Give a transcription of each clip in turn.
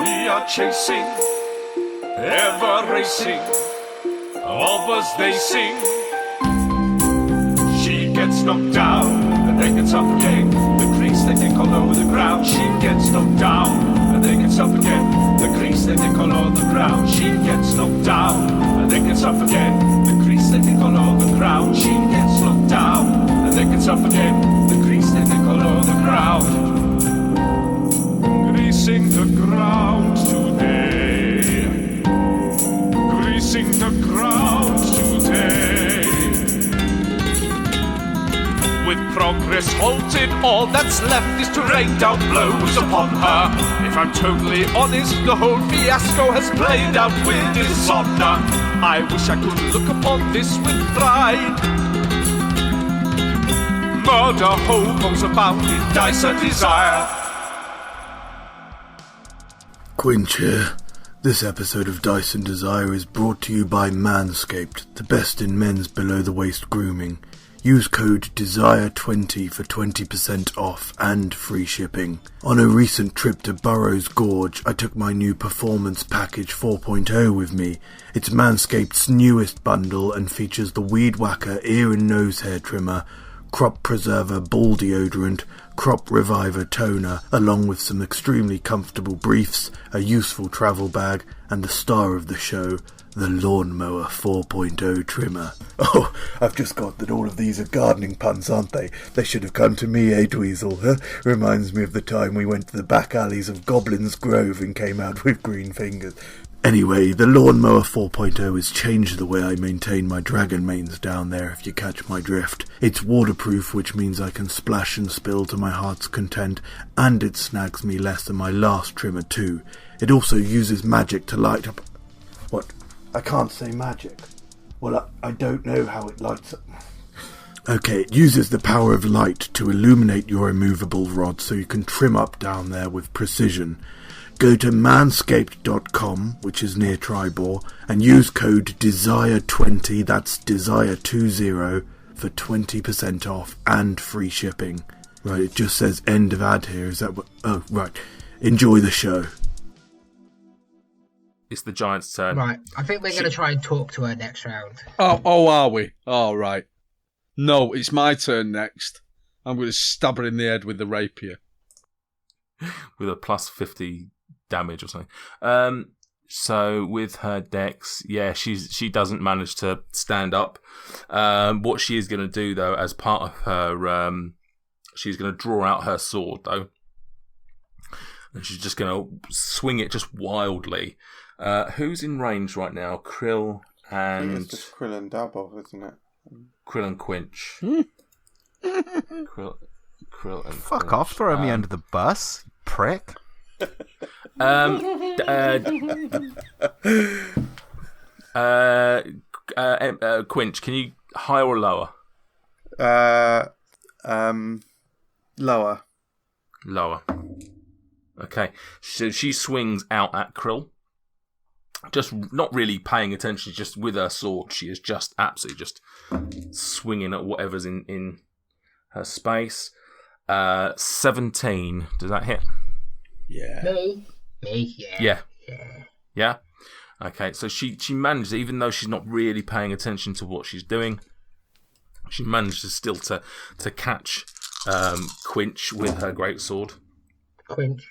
We are chasing, ever racing, of us they sing. She gets knocked down, and then gets up again. The crease they take all over the ground. She gets knocked down, and then gets up again. The crease they take all over the ground. She gets knocked down, and then gets up again. The crease they take all over the ground. She gets knocked down, and then gets up again. The crease they take all over the ground. Greasing the ground today. Greasing the ground today. With progress halted, all that's left is to rain down blows upon her. If I'm totally honest, the whole fiasco has played out with dishonor. I wish I could look upon this with pride. Murder hobos abound in Dice and Desire. Quinch here. This episode of Dice and Desire is brought to you by Manscaped, the best in men's below-the-waist grooming. Use code DESIRE20 for 20% off and free shipping. On a recent trip to Burrows Gorge, I took my new Performance Package 4.0 with me. It's Manscaped's newest bundle and features the Weed Whacker ear and nose hair trimmer, Crop Preserver ball deodorant, Crop Reviver toner, along with some extremely comfortable briefs, a useful travel bag, and the star of the show, the Lawnmower 4.0 trimmer. Oh, I've just got that all of these are gardening puns, aren't they? They should have come to me, eh, Dweezil? Huh? Reminds me of the time we went to the back alleys of Goblin's Grove and came out with green fingers. Anyway, the Lawnmower 4.0 has changed the way I maintain my dragon manes down there, if you catch my drift. It's waterproof, which means I can splash and spill to my heart's content, and it snags me less than my last trimmer too. It also uses magic to light up... What? I can't say magic. Well, I don't know how it lights up. Okay, it uses the power of light to illuminate your immovable rod so you can trim up down there with precision. Go to manscaped.com, which is near Tribor, and use code DESIRE20, that's DESIRE20, for 20% off and free shipping. Right, it just says end of ad here, is that what... Oh, right. Enjoy the show. It's the Giants' turn. Right, I think we're going to try and talk to her next round. Oh, are we? All right. No, it's my turn next. I'm going to stab her in the head with the rapier. With a plus 50 damage or something. So with her dex, yeah, she doesn't manage to stand up. What she is going to do, though, as part of her... she's going to draw out her sword, though. And she's just going to swing it just wildly. Who's in range right now? Krill and... I think it's just Krill and Dabov, isn't it? Krill and Quinch. Krill and Fuck Quinch. off, throw me under the bus, prick. Quinch, can you higher or lower? Lower. Lower. Okay, so she swings out at Krill. Just not really paying attention, just with her sword. She is just absolutely just swinging at whatever's in her space. 17. Does that hit? Yeah. Me, yeah. Yeah? Okay, so she manages, even though she's not really paying attention to what she's doing, she manages still to catch Quinch with her greatsword. Quinch.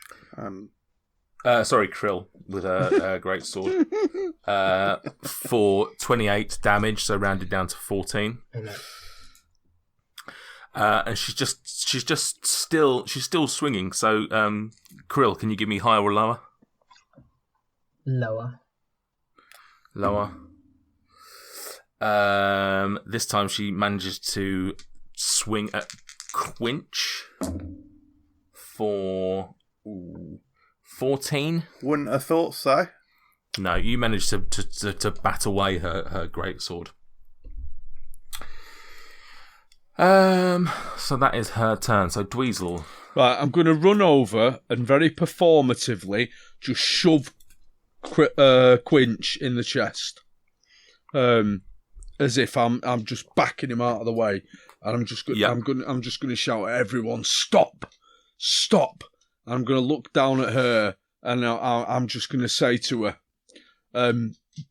Sorry, Krill with her greatsword. For 28 damage, so rounded down to 14. And she's still swinging. So, Krill, can you give me higher or lower? Lower. This time she manages to swing at Quinch for 14. Wouldn't have thought so. No, you managed to bat away her greatsword. So that is her turn. So Dweezil. Right, I'm going to run over and very performatively just shove Quinch in the chest, as if I'm just backing him out of the way, and I'm just going to shout at everyone, stop! I'm going to look down at her and I'm just going to say to her,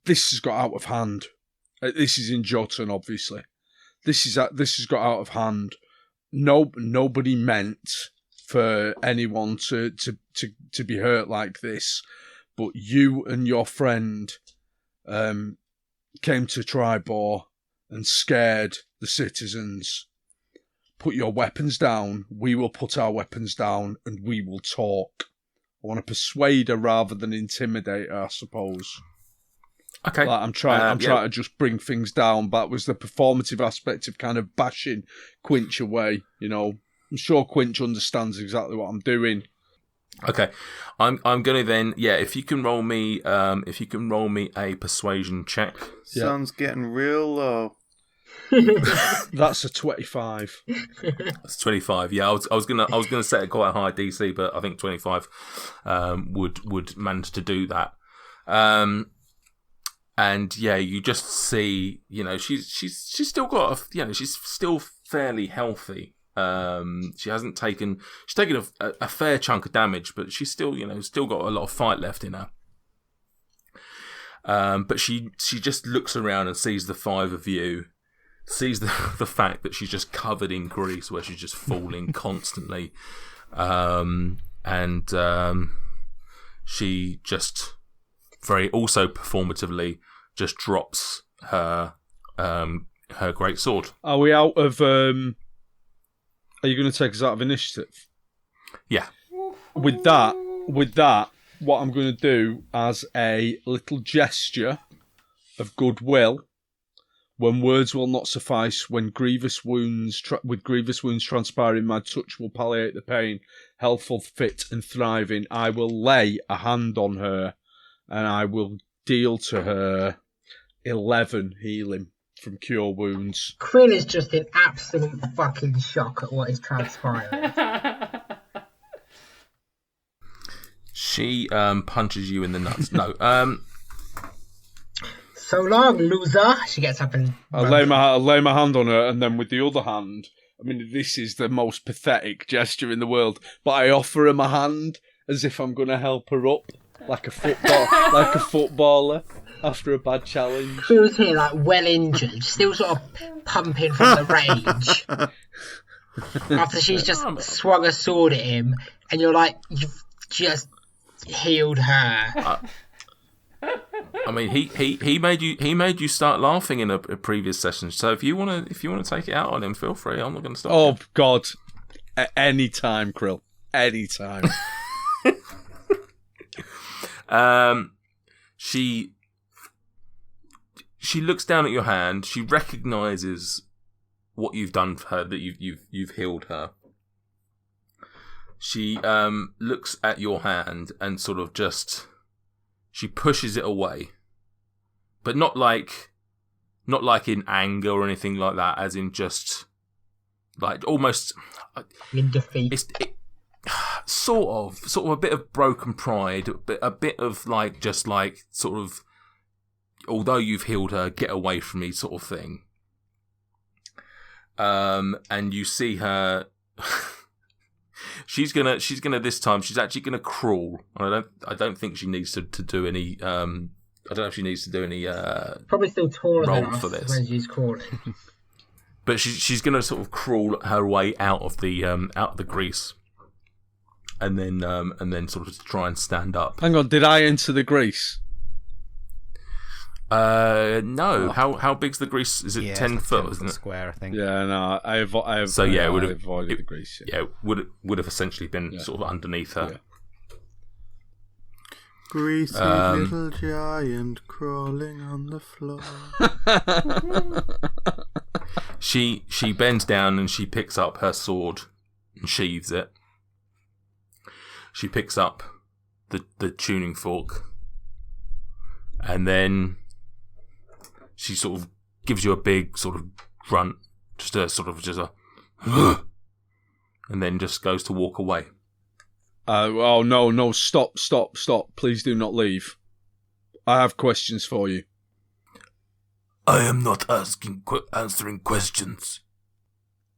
this has got out of hand. This is in Jotun, obviously. This has got out of hand. Nobody meant for anyone to be hurt like this, but you and your friend came to Tribor and scared the citizens. Put your weapons down. We will put our weapons down, and we will talk. I want to persuade her rather than intimidate her, I suppose. Okay. Like, I'm trying to just bring things down. But that was the performative aspect of kind of bashing Quinch away. You know, I'm sure Quinch understands exactly what I'm doing. Okay, I'm gonna then if you can roll me a persuasion check. Sun's getting real low. That's a 25. That's 25. Yeah, I was gonna set a quite a high DC, but I think 25 would manage to do that. And yeah, you just see, she's still got she's still fairly healthy. She's taken a fair chunk of damage, but she's still got a lot of fight left in her. But she just looks around and sees the five of you, sees the fact that she's just covered in grease, where she's just falling constantly, and she just very also performatively just drops her great sword. Are we out of? Are you going to take us out of initiative? Yeah. With that, what I'm going to do as a little gesture of goodwill, when words will not suffice, when grievous wounds transpiring, my touch will palliate the pain, healthful, fit, and thriving. I will lay a hand on her, and I will deal to her 11 healing from Cure Wounds. Krill is just in absolute fucking shock at what is transpiring. She punches you in the nuts. No. So long, loser. She gets up and I lay my hand on her, and then with the other hand, I mean, this is the most pathetic gesture in the world, but I offer her my hand as if I'm going to help her up, like a footballer after a bad challenge. Krill's here, like, well injured, still sort of pumping from the rage. After she's just swung a sword at him, and you're like, you've just healed her. I mean, he made you start laughing in a previous session. So if you want to take it out on him, feel free. I'm not going to stop. Oh God, any time, Krill, any time. She looks down at your hand. She recognises what you've done for her. That you've healed her. She looks at your hand and sort of just. She pushes it away, but not like in anger or anything like that. As in just like almost in defeat. Sort of a bit of broken pride, a bit of like just like sort of. Although you've healed her, get away from me, sort of thing. And you see her. She's gonna this time. She's actually gonna crawl. I don't think she needs to do any. I don't know if she needs to do any. Probably still taller roll than us for this. when she's crawling. But she's gonna sort of crawl her way out of the grease, and then sort of try and stand up. Hang on, did I enter the grease? No. How big's the grease? Is it 10 foot? 10 isn't it? square, I think. Yeah, no, I have. So yeah, it would have avoided the grease. Yeah, would have essentially been sort of underneath her. Yeah. Greasy little giant crawling on the floor. She bends down and she picks up her sword and sheathes it. She picks up the tuning fork, and then she sort of gives you a big sort of grunt, just a, and then just goes to walk away. Oh no! Stop! Please do not leave. I have questions for you. I am not answering questions.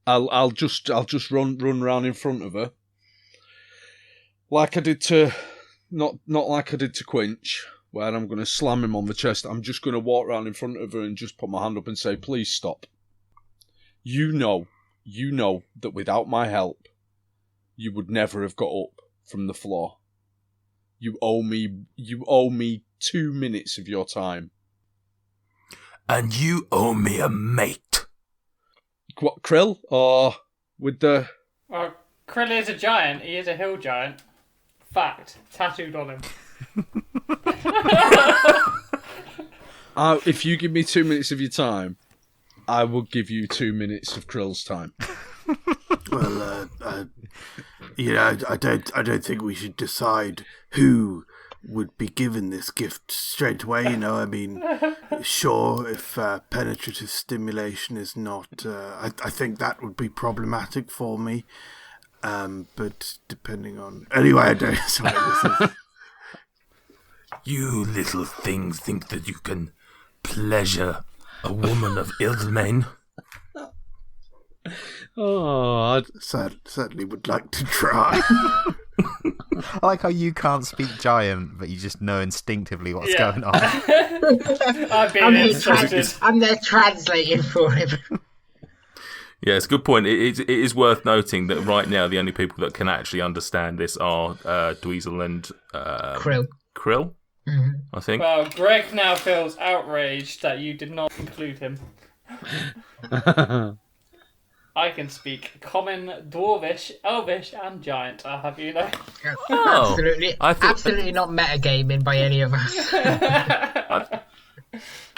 I'll just run around in front of her, like I did to not like I did to Quinch, where I'm going to slam him on the chest. I'm just going to walk around in front of her and just put my hand up and say, please stop. You know that without my help, you would never have got up from the floor. You owe me 2 minutes of your time. And you owe me a mate. What, Krill? Or with the... Well, Krill is a giant. He is a hill giant. Fact. Tattooed on him. If you give me 2 minutes of your time, I will give you 2 minutes of Krill's time. Well, I don't think we should decide who would be given this gift straight away. I mean, sure, if penetrative stimulation is not, I think that would be problematic for me. But depending on, anyway, I don't. Sorry, this is. You little things think that you can pleasure a woman of Ilmain. Oh, I'd... Certainly would like to try. I like how you can't speak giant, but you just know instinctively what's Yeah. going on. I've been instructed. I'm there translating for him. Yeah, it's a good point. It is worth noting that right now the only people that can actually understand this are Dweezil and Krill. I think. Well, Greg now feels outraged that you did not include him. I can speak Common, Dwarvish, Elvish, and Giant, I'll have you know. Absolutely, I thought- absolutely not metagaming by any of us.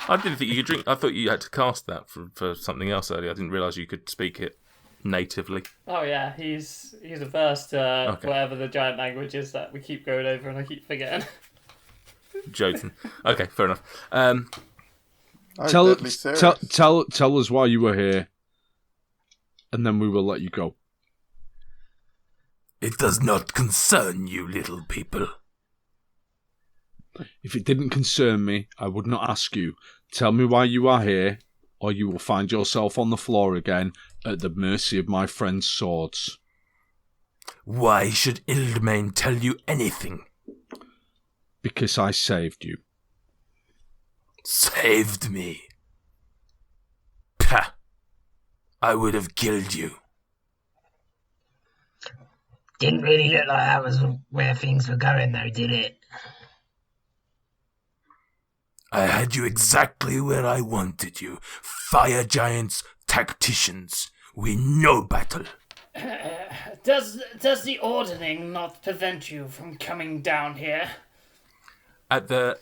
I didn't think you could drink. I thought you had to cast that for something else earlier. I didn't realise you could speak it natively. Oh yeah, he's averse to whatever the giant language is that we keep going over and I keep forgetting. Joking. Okay, fair enough. Tell deadly serious. us why you were here, and then we will let you go. It does not concern you, little people. If it didn't concern me, I would not ask you. Tell me why you are here, or you will find yourself on the floor again at the mercy of my friend's swords. Why should Ilmain tell you anything? Because I saved you. Saved me. Pah! I would have killed you. Didn't really look like that was where things were going, though, did it? I had you exactly where I wanted you. Fire giants, tacticians. We know battle. Does the ordering not prevent you from coming down here? At the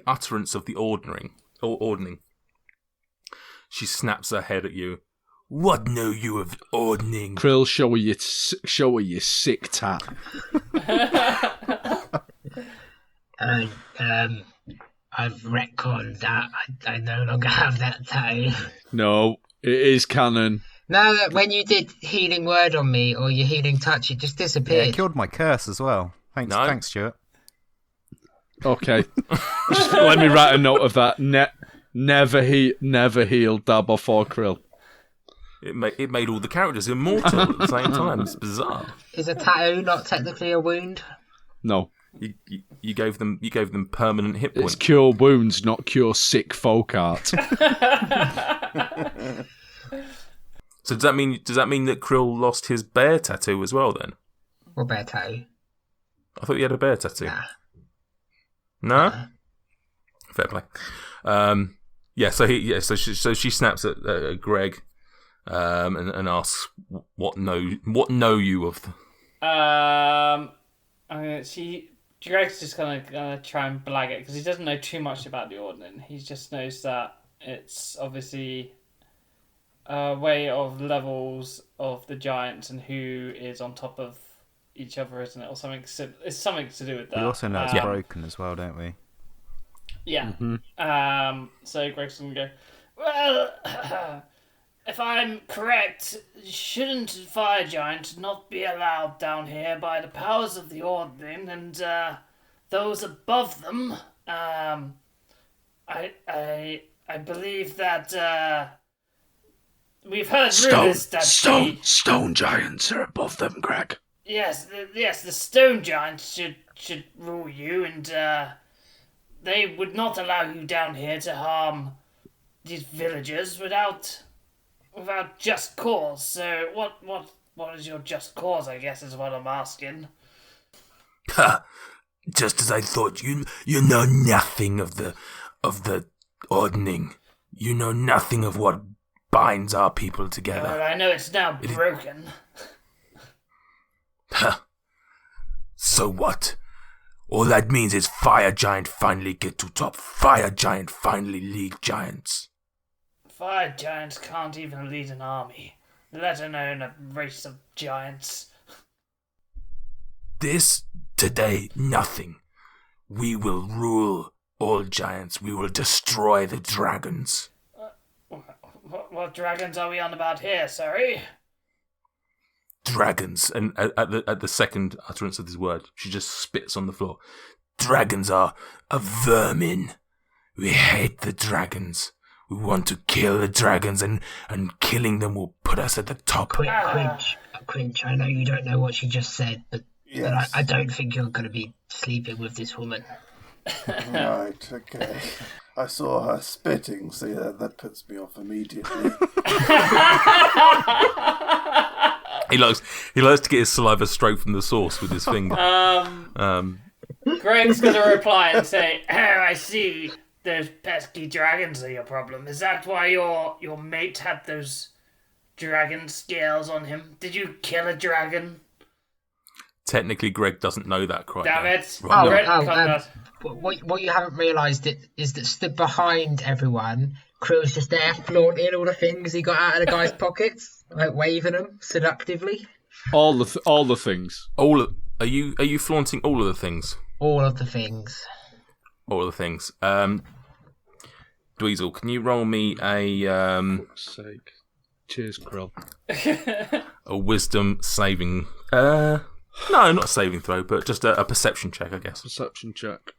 utterance of the ordering, she snaps her head at you. What know you of ordering? Krill, show her your sick tat. I've retconned that. I no longer have that tattoo. No, it is canon. No, when you did healing word on me or your healing touch, it just Yeah, disappeared. it killed my curse as well. Thanks, Stuart. Okay, just let me write a note of that. Never heal Dab or Krill. It made all the characters immortal at the same time. It's bizarre. Is a tattoo not technically a wound? No, You gave them permanent hit it's points. cure wounds, not cure sick folk art. So does that mean that Krill lost his bear tattoo as well then? What bear tattoo? I thought you had a bear tattoo. Nah. No? Fair play. So she snaps at Greg and asks what know you of Greg's just gonna try and blag it because he doesn't know too much about the ordering. He just knows that it's obviously a way of levels of the giants and who is on top of each other, isn't it? Or something. It's something to do with that. We also know it's broken as well, don't we? Yeah. So Greg's gonna go, well, if I'm correct, shouldn't Fire Giant not be allowed down here by the powers of the Ordering and those above them? I believe that we've heard rumors that Stone giants are above them, Greg. the stone giants should rule you, and they would not allow you down here to harm these villagers without just cause. So what is your just cause, I guess, is what I'm asking. Ha! Just as I thought, you know nothing of the ordning. You know nothing of what binds our people together. Well, I know it's now broken. Ha! So what? All that means is Fire Giant finally get to top. Fire Giant finally lead giants. Fire giants can't even lead an army, let alone a race of giants. This, today, nothing. We will rule all giants. We will destroy the dragons. What dragons are we on about here, sorry? Dragons. And at the second utterance of this word, she just spits on the floor. Dragons are a vermin. We hate the dragons. We want to kill the dragons, and killing them will put us at the top. Quinch, I know you don't know what she just said, but Yes. I don't think you're going to be sleeping with this woman. Right, okay. I saw her spitting, so yeah, that puts me off immediately. He likes to get his saliva straight from the source with his finger. Greg's gonna reply and say, "Oh, I see. Those pesky dragons are your problem. Is that why your mate had those dragon scales on him? Did you kill a dragon?" Technically, Greg doesn't know that quite. Damn now. it! Right, Greg, no. Conrad. What you haven't realised is that stood behind everyone, Krill's just there flaunting all the things he got out of the guy's pockets, like waving them seductively. All the things. Are you flaunting all of the things? All of the things. All of the things. Dweezil, can you roll me a Fuck's sake. Cheers, Krill. wisdom saving? No, not a saving throw, but just a perception check, I guess. Perception check.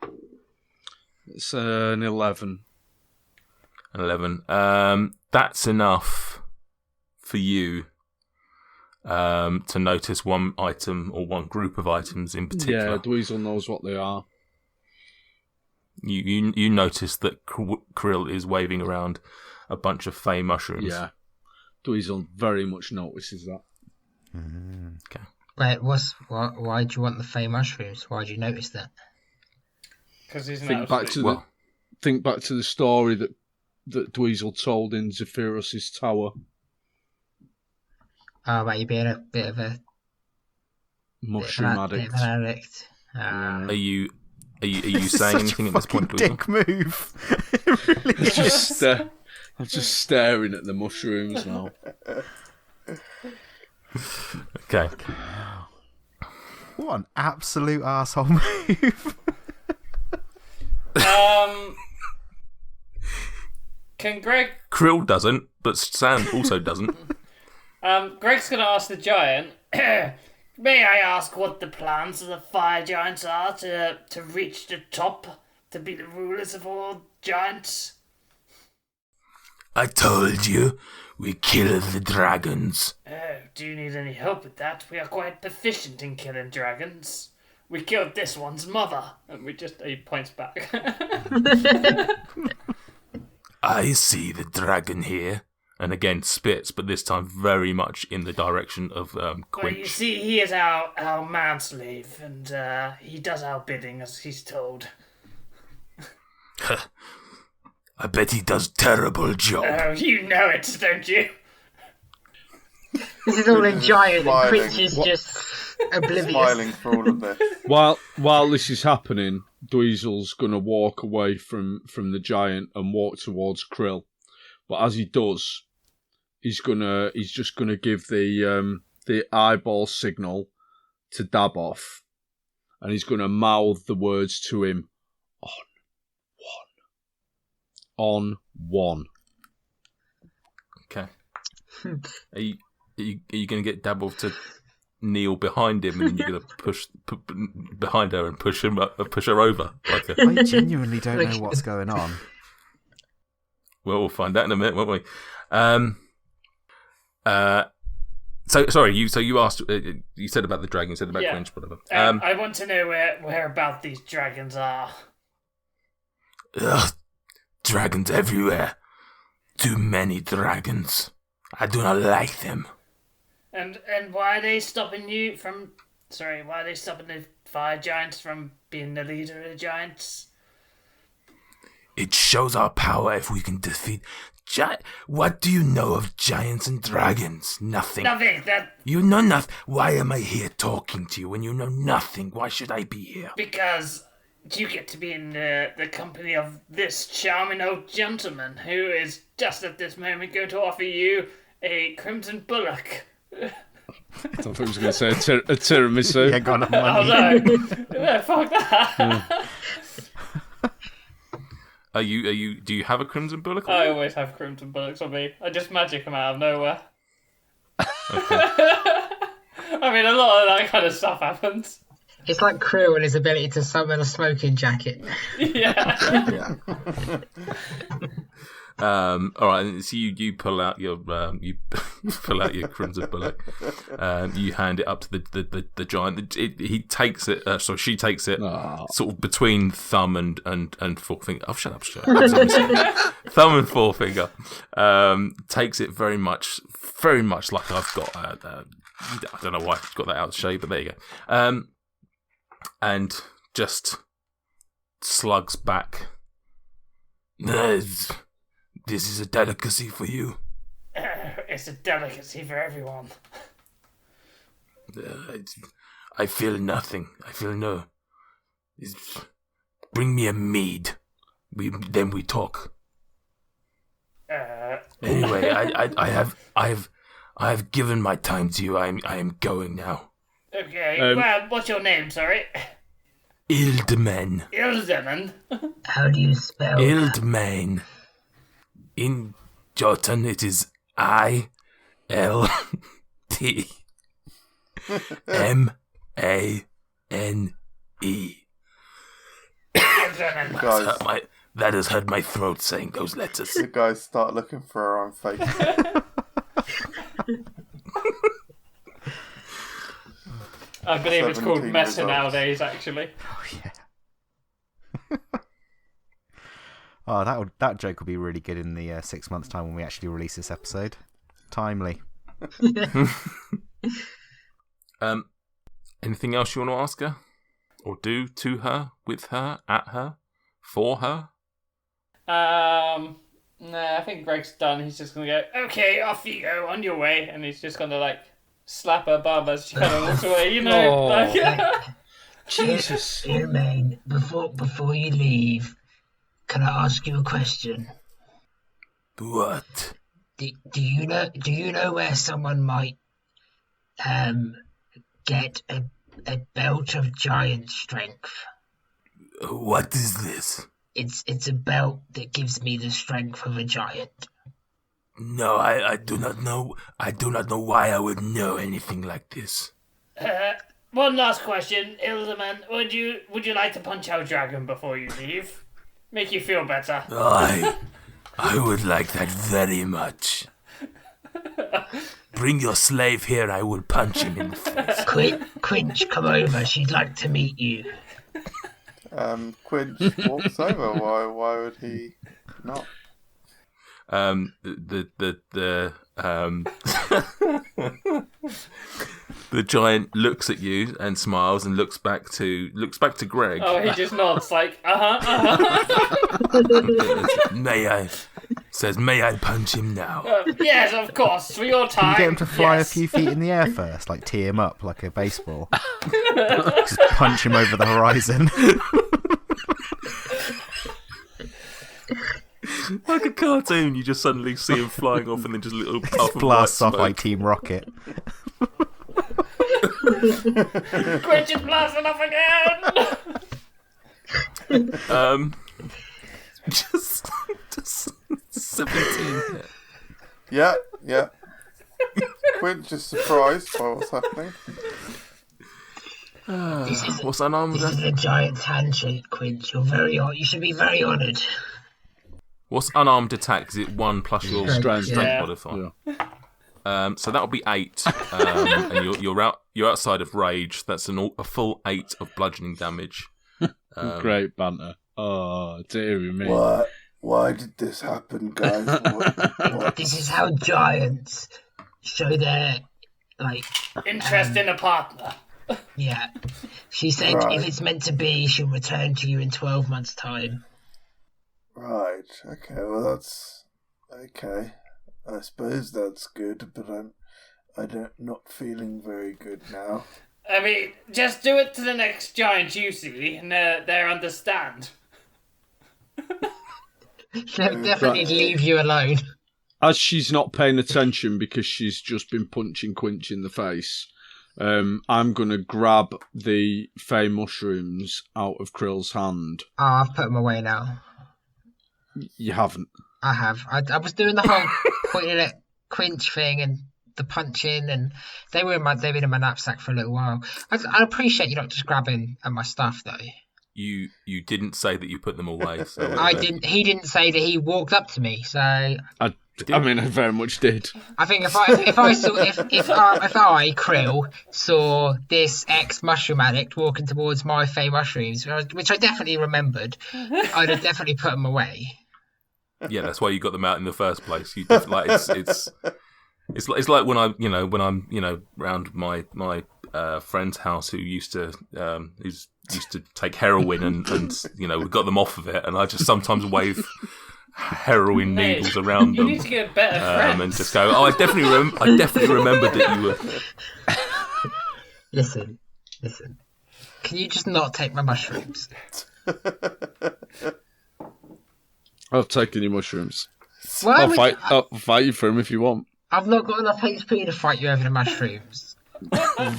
It's an 11. An 11. That's enough for you to notice one item or one group of items in particular. Yeah, Dweezil knows what they are. You notice that Krill is waving around a bunch of fey mushrooms. Yeah. Dweezil very much notices that. Okay. Wait, why do you want the fey mushrooms? Why do you notice that? Because he's Think not back to the story that Dweezil told in Zephyrus' tower. Oh, about you being a bit of a Mushroom bit addict. of an addict. Are you saying Such anything a at this point, fucking Dweezil? dick move. It really is. I'm just staring at the mushrooms now. Okay. What an absolute asshole move. Can Greg? Krill doesn't, but Sam also doesn't. Greg's gonna ask the giant. May I ask what the plans of the fire giants are to reach the top, to be the rulers of all giants? I told you, we kill the dragons. Oh, do you need any help with that? We are quite proficient in killing dragons. We killed this one's mother, and he points back. I see the dragon here. And again spits, but this time very much in the direction of Well, you Quinch. see, he is our man-slave, and he does our bidding as he's told. I bet he does terrible job. Oh, you know it, don't you? This is all in giant, and Smiling. Quinch is just oblivious. Smiling for all of this. While this is happening, Dweezil's gonna walk away from the giant and walk towards Krill. But as he does, he's just gonna give the eyeball signal to Daboff, and he's gonna mouth the words to him, on one. Okay. Are you going to get Daboff to kneel behind him, and then you're going to push behind her and push her over? Like I genuinely don't know what's going on. Well, we'll find out in a minute, won't we? So sorry, you asked. You said about the dragon. You said about Quench, whatever. I want to know where about these dragons are. Ugh, dragons everywhere. Too many dragons. I do not like them. And why are they stopping you from? Sorry, why are they stopping the fire giants from being the leader of the giants? It shows our power if we can defeat. What do you know of giants and dragons? Nothing. Nothing. You know nothing. Why am I here talking to you when you know nothing? Why should I be here? Because you get to be in the company of this charming old gentleman who is just at this moment going to offer you a crimson bullock. I thought he was going to say a tiramisu. Yeah, got enough Oh money. no! Yeah, fuck that. Do you have a crimson bullock? I always have crimson bullocks on me. I just magic them out of nowhere. I mean, a lot of that kind of stuff happens. It's like Krill and his ability to summon a smoking jacket. Yeah. All right. So you pull out your you pull out your crimson bullock. You hand it up to the giant. He takes it. So she takes it, sort of between thumb and forefinger. Oh, shut up! Thumb and forefinger. Takes it very much like I've got. I don't know why I've got that out of shape, but there you go. And just slugs back. This is a delicacy for you. It's a delicacy for everyone. I feel nothing. I feel no. Bring me a mead. Then we talk. Anyway, I have given my time to you. I am going now. Okay. Well, what's your name? Sorry. Ildman. Ildeman. How do you spell Ildman. In Jotun, it is ILDMANE. Ildeman. That has hurt my throat saying those letters. The guys start looking for her on Facebook. I believe it's called 17 Meta results. nowadays, actually. Oh, yeah. Oh, that joke will be really good in the 6 months' time when we actually release this episode. Timely. Anything else you want to ask her? Or do to her, with her, at her, for her? Nah, I think Greg's done. He's just gonna go, okay, off you go, on your way. And he's just gonna, like, slap her bum as she kind of walks away, you know? Oh. Like, Jesus. Ildman, before you leave, can I ask you a question? What? Do you know where someone might get a belt of giant strength? What is this? It's a belt that gives me the strength of a giant. No, I do not know. I do not know why I would know anything like this. one last question, Ildeman. Would you like to punch our dragon before you leave? Make you feel better. I would like that very much. Bring your slave here, I will punch him in the face. Quinch, come over. She'd like to meet you. Quinch walks over. Why would he not? The giant looks at you and smiles and looks back to Greg. Oh, he just nods like, May I punch him now? yes, of course, for your time. Can you get him to fly yes. a few feet in the air first? Like tee him up like a baseball? Just punch him over the horizon. Like a cartoon, you just suddenly see him flying off and then just a little puff of Blasts white off like smoke. Team Rocket. Quinch is blasting off again! Just 17 hit. Yeah. Quinch is surprised by what's happening. What's unarmed? This is a giant's handshake, Quinch. You should be very honoured. What's unarmed attack? Is it 1 plus your Strength, strength yeah. modifier? Yeah. So that'll be 8, and you're outside of rage. That's a full 8 of bludgeoning damage. Great banter. Oh, dearie me. Why did this happen, guys? What? This is how giants show their, interest in a partner. Yeah. She said if it's meant to be, she'll return to you in 12 months' time. Right. Okay. Well, that's okay. I suppose that's good, but I'm not feeling very good now. I mean, just do it to the next giant you see, and they'll understand. She'll definitely leave you alone. As she's not paying attention because she's just been punching Quinch in the face, I'm going to grab the Fey mushrooms out of Krill's hand. Oh, I've put them away now. You haven't. I have. I was doing the whole pointing at Quinch thing and the punching, and they've been in my knapsack for a little while. I appreciate you not just grabbing at my stuff though. You didn't say that you put them away. So I didn't. He didn't say that he walked up to me. So I very much did. I think if I Krill saw this ex-mushroom addict walking towards my Fey mushrooms, which I definitely remembered, I'd have definitely put them away. Yeah, that's why you got them out in the first place. You just, it's like when I'm round my friend's house who used to take heroin and we got them off of it, and I just sometimes wave heroin needles around them. You need to get better friends. And just go, I definitely remembered that you were. Listen. Can you just not take my mushrooms? I've taken your mushrooms. I'll fight you for them if you want. I've not got enough HP to fight you over the mushrooms.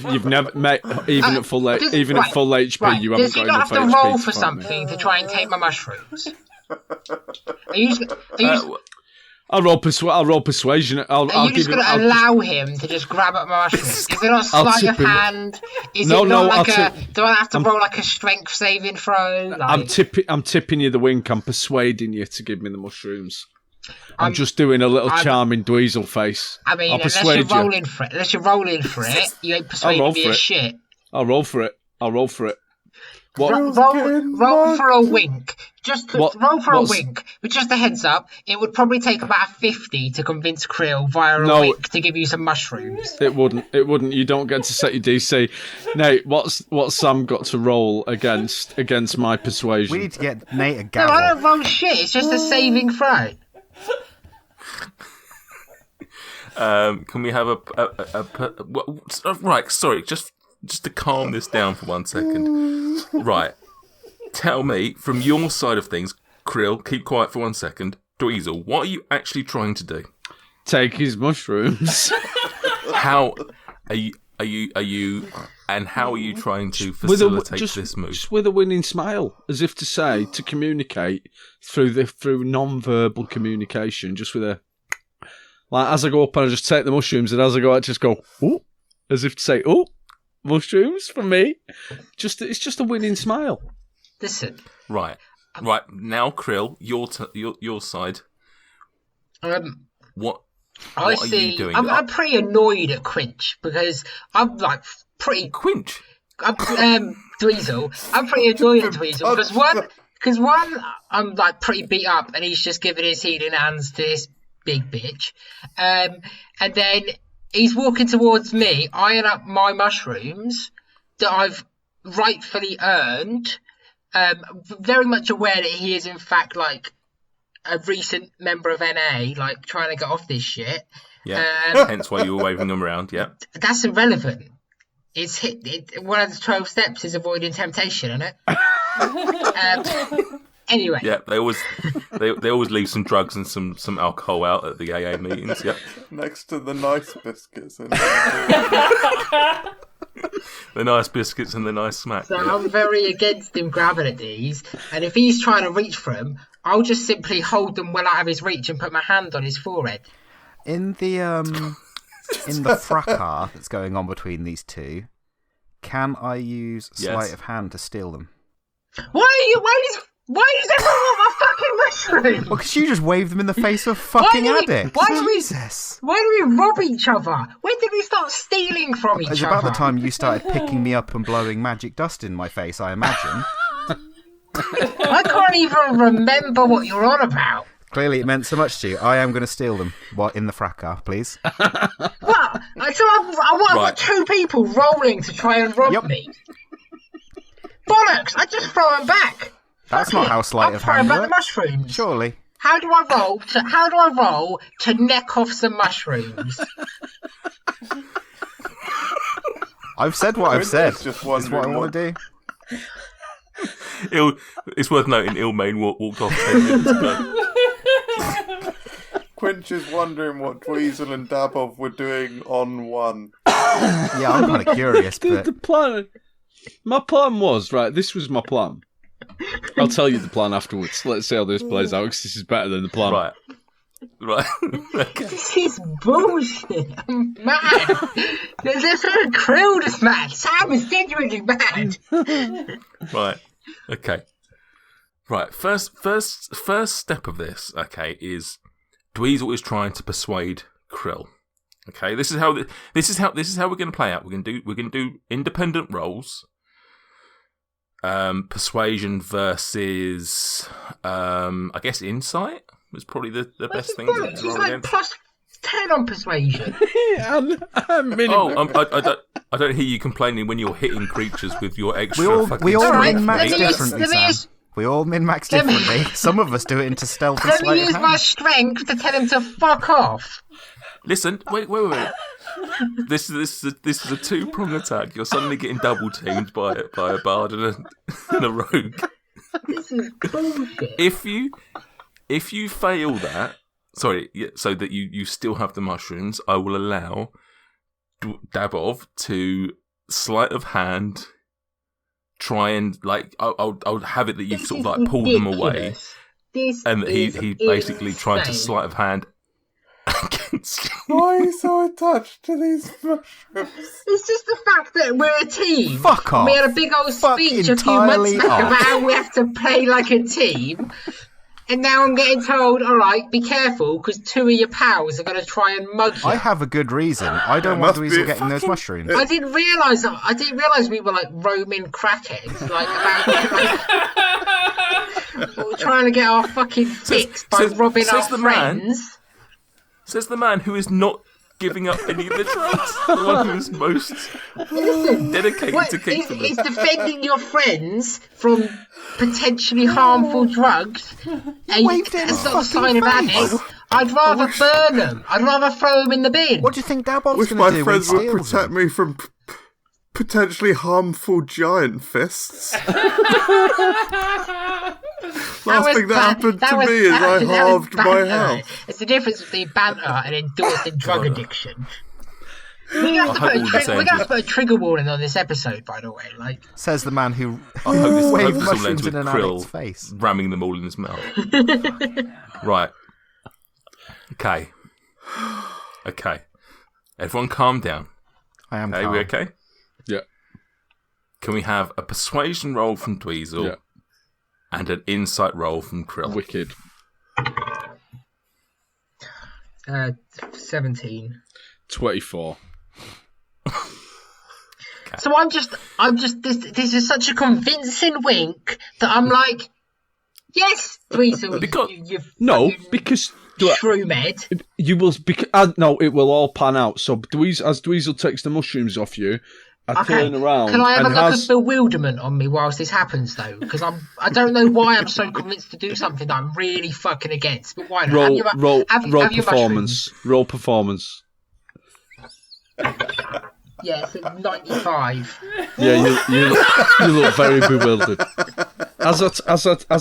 You've never met even at full HP. Right, You haven't got enough HP. You don't have to roll to for fight something me. to try and take my mushrooms. Are you just I'll roll persuasion. Are you just going to allow him to just grab at my mushrooms? Is it not sleight of hand? Do I have to roll like a strength saving throw? I'm tipping you the wink. I'm persuading you to give me the mushrooms. I'm just doing a little charming dweezil face. I mean, unless you're rolling for it, you ain't persuading me as shit. I'll roll for it. What? Roll for a wink. Roll for a wink. With just a heads up, it would probably take about 50 to convince Krill via a wink to give you some mushrooms. It wouldn't. You don't get to set your DC. Nate, what's Sam got to roll against my persuasion? We need to get Nate a gavel. No, I don't roll shit. It's just a saving throw. Can we have right? Sorry, just to calm this down for 1 second. Right, tell me from your side of things, Krill. Keep quiet for 1 second. Dweezil, what are you actually trying to do? Take his mushrooms. How are you? And how are you trying to facilitate this move? Just with a winning smile, as if to say, to communicate through non-verbal communication, just with a as I go up and I just take the mushrooms, and as I go I just go, ooh, as if to say, oh, mushrooms from me. It's just a winning smile. Listen. Right now, Krill, your side. What are you doing? I'm pretty annoyed at Quinch because I'm pretty Quinch. Dweezil. I'm pretty annoyed at Dweezil because one, I'm pretty beat up, and he's just giving his healing hands to this big bitch, and then he's walking towards me, eyeing up my mushrooms that I've rightfully earned. Very much aware that he is in fact a recent member of NA, trying to get off this shit. Yeah. Hence why you were waving them around. Yeah. That's irrelevant. One of the 12 steps is avoiding temptation, isn't it? Anyway. Yeah, they always leave some drugs and some alcohol out at the AA meetings. Yeah. Next to the nice biscuits. The nice biscuits and the nice smack. So I'm very against him grabbing at these, and if he's trying to reach for them, I'll just simply hold them well out of his reach and put my hand on his forehead. In the fracas that's going on between these two, can I use sleight of hand to steal them? Why Why does everyone want my fucking mushroom? Well, because you just waved them in the face of fucking addicts. Jesus. Why do we rob each other? When did we start stealing from each other? It's about the time you started picking me up and blowing magic dust in my face, I imagine. I can't even remember what you're on about. Clearly it meant so much to you. I am going to steal them. What, in the fracas, please? What? So I've got two people rolling to try and rob me. Bollocks! I just throw them back. That's not how sleight of hand back works. the mushrooms. Surely. How do I roll to neck off some mushrooms? I've said what I've said. Just That's what I wondering want to do. It's worth noting Ilmaine walked off 10 minutes ago. Quinch is wondering what Dweezil and Dabov were doing on one. Yeah, I'm kind of curious, but... The plan... My plan was, right, this was my plan. I'll tell you the plan afterwards. Let's see how this plays out, because this is better than the plan. Right. Okay. This is bullshit. I'm mad. This is Krill is mad. Sam is genuinely mad. Right. Okay. Right. First step of this, okay, is Dweezil is trying to persuade Krill. Okay, this is how we're going to play out. We're going to do independent roles. Persuasion versus, I guess, insight was probably the best thing to He's roll like against. plus 10 on persuasion. I don't hear you complaining when you're hitting creatures with your extra. We all Alright, min-max let me use- differently, let me Sam. use- We all min-max Let me- differently. Some of us do it into stealth and Let me sleight use of my hand. strength to tell him to fuck off. Listen, wait. This is a two-pronged attack. You're suddenly getting double teamed by a bard and a rogue. This is bullshit. If you fail that, so that you still have the mushrooms, I will allow Dabov to sleight of hand try and I'll have it that you've sort of like pulled them away, and that he basically tried to sleight of hand against you. Why are you so attached to these mushrooms? It's just the fact that we're a team. Fuck off. We had a big old Fuck speech a few months entirely back off. about how we have to play like a team. And now I'm getting told, all right, be careful, because two of your pals are going to try and mug you. I have a good reason. I don't want must be Dweezil getting those mushrooms. I didn't realise we were like Roman crackheads, like we're trying to get our fucking fix by robbing our friends. Says the man who is not giving up any of the drugs. The one who is most dedicated to keeping them. It's defending your friends from potentially harmful drugs. And Waved it in it's his not a sign fucking of face. addicts. I'd rather burn them. I'd rather throw them in the bin. What do you think Dabov's Wish going my to do when he friends would steals protect them? me from potentially harmful giant fists. Last thing that happened to me is I halved my health. It's the difference between banter and endorsing drug addiction. We're going to have to put a trigger warning on this episode, by the way. Like, Says the man who I hope this waved all mushrooms ends in with an addict's Krill face. ramming them all in his mouth. Right. Okay. Everyone calm down. I am Okay, calm. we okay? Yeah. Can we have a persuasion roll from Dweezil Yeah. and an insight roll from Krill? Wicked. 17. 24. So I'm just. This is such a convincing wink that I'm like, yes, Dweezil, because Shroomed. you will. No, it will all pan out. So as Dweezil takes the mushrooms off you, I turn around. Can I have and a look of bewilderment on me whilst this happens, though? Because I don't know why I'm so convinced to do something that I'm really fucking against. But why not? roll have your performance. Roll performance. Yeah, it's a 95. Yeah, you look very bewildered. As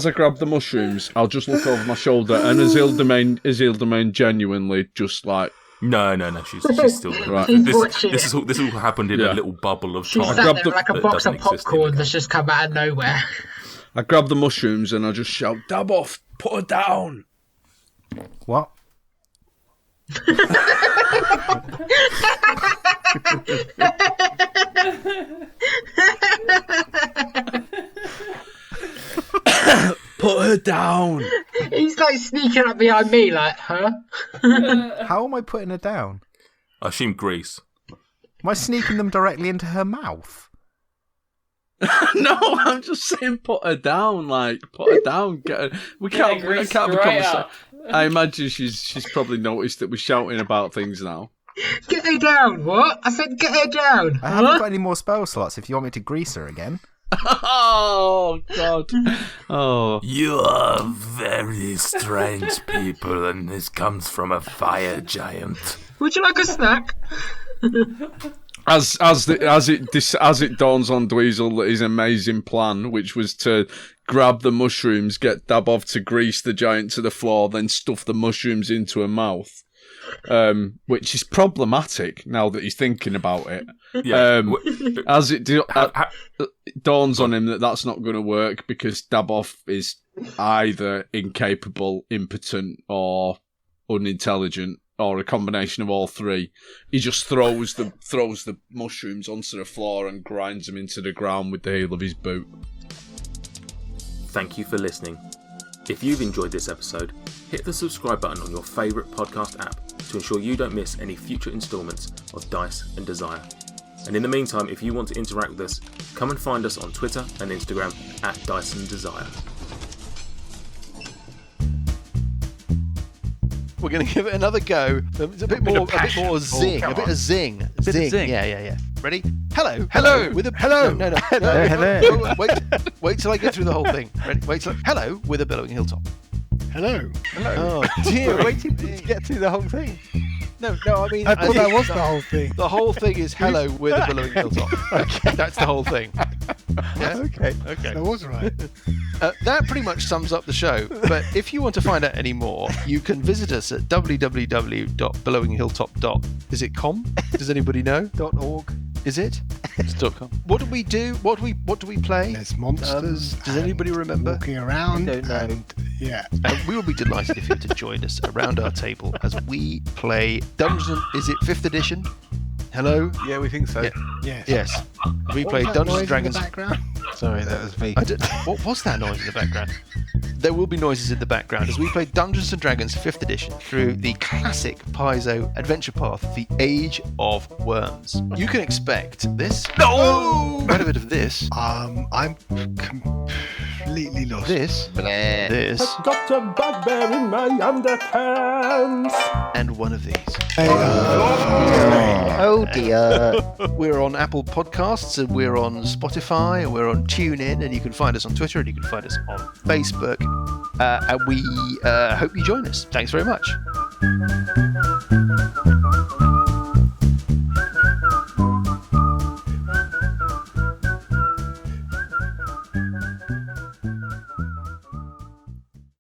I grab the mushrooms, I'll just look over my shoulder, and is Ildermain genuinely just like? No, she's still there. Right. This all happened in a little bubble of She's time. sat there like a that box doesn't of exist popcorn anymore. that's just come out of nowhere. I grab the mushrooms and I just shout, "Dab off, put her down." What? Put her down. He's like sneaking up behind me, like, huh? How am I putting her down? I assume grease. Am I sneaking them directly into her mouth? No, I'm just saying put her down. Like, put her down. Get her. We can't be conversating. I imagine she's probably noticed that we're shouting about things now. Get her down, what? I said get her down. I haven't got any more spell slots if you want me to grease her again. Oh, God. Oh. You are very strange people, and this comes from a fire giant. Would you like a snack? As it dawns on Dweezil that his amazing plan, which was to grab the mushrooms, get Dabov to grease the giant to the floor, then stuff the mushrooms into her mouth, which is problematic now that he's thinking about it. Yeah. As it dawns on him that that's not going to work because Dabov is either incapable, impotent, or unintelligent, or a combination of all three. He just throws the mushrooms onto the floor and grinds them into the ground with the heel of his boot. Thank you for listening. If you've enjoyed this episode, hit the subscribe button on your favourite podcast app to ensure you don't miss any future instalments of Dice and Desire. And in the meantime, if you want to interact with us, come and find us on Twitter and Instagram at Dice and Desire. We're going to give it another go. It's a bit more zing. A bit of zing. Zing. Yeah. Ready? Hello. With a hello. No. Hello. Wait till I get through the whole thing. Ready? Hello with a billowing hilltop. Hello. Oh dear. We're waiting to get through the whole thing. No. I mean, I thought that was the whole thing. The whole thing is hello with a billowing hilltop. Okay. That's the whole thing. Yeah? Okay. That was right. That pretty much sums up the show. But if you want to find out any more, you can visit us at www.billowinghilltop. Is it com? Does anybody know? .org. Is it? It's .com. What do we do? What do we play? There's monsters. Does anybody remember? Walking around. I don't know. And, yeah. We will be delighted if you were to join us around our table as we play Dungeons. Is it 5th edition? Hello? Yeah, we think so. Yeah. Yes. Yes. We What play was that Dungeons noise and Dragons. in the background? Sorry, that was me. What was that noise in the background? There will be noises in the background as we play Dungeons and Dragons 5th edition through the classic Paizo adventure path, The Age of Worms. You can expect this. No! Quite a bit of this. I'm completely lost. This. This. Got a bugbear in my underpants. And one of these. Oh dear. We're on Apple Podcasts, and we're on Spotify, and we're on TuneIn, and you can find us on Twitter, and you can find us on Facebook. And we hope you join us. Thanks very much.